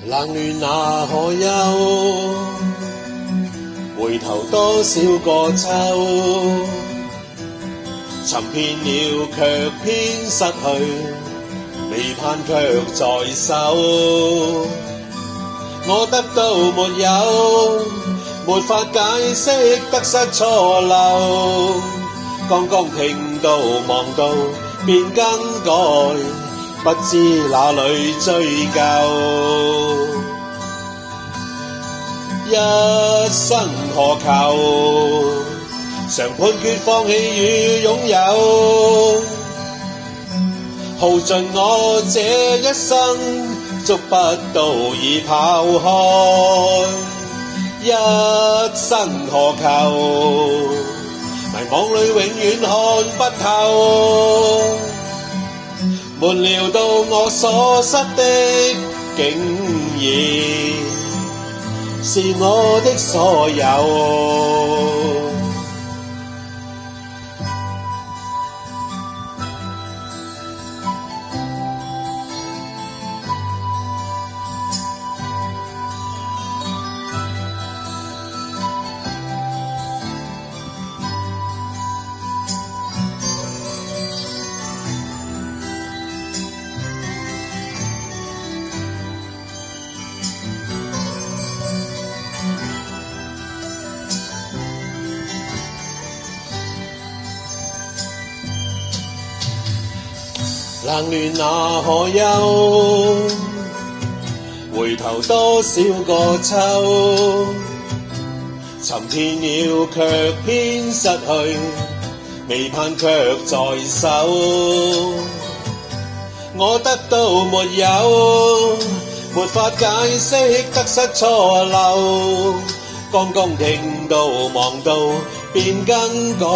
冷暖那可休？回頭多少個秋，尋遍了卻偏失去，未盼卻在手。我得到沒有，沒法解釋得失錯漏。剛剛聽到望到便更改，不知哪裏追究。一生何求？常判決放棄與擁有，耗盡我這一生，捉不到已拋開。一生何求？迷惘裏永遠看不透，沒料到我所失的，竟然是我的所有。冷暖那可休？回頭多少個秋，尋遍了卻偏失去，未盼卻在手。我得到沒有，沒法解釋得失錯漏。剛剛聽到望到便更改，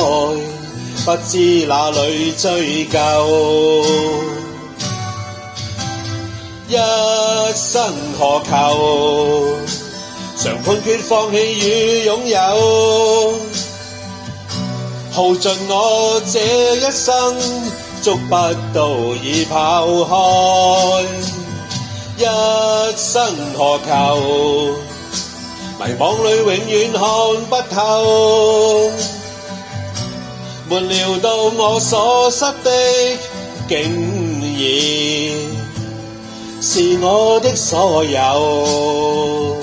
不知哪裏追究。一生何求？常判決放棄與擁有，耗盡我這一生，捉不到已拋開。一生何求？迷惘裏永遠看不透，沒料到我所失的，竟然是我的所有。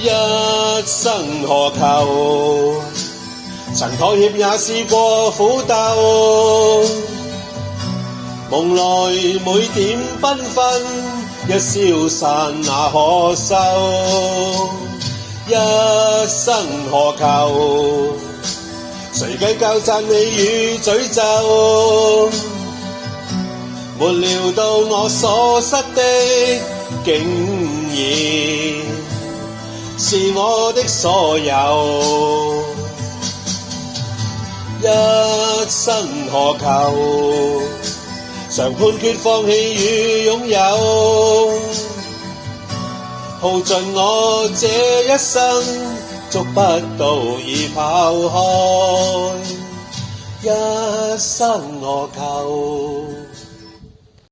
一生何求？曾妥協也試過苦鬥，夢來每點繽紛，一消散那可收？一生何求？誰計較讚美與詛咒？沒料到我所失的，竟然是我的所有。一生何求？常判決放棄與擁有，耗盡我這一生，捉不到已拋開。一生何求？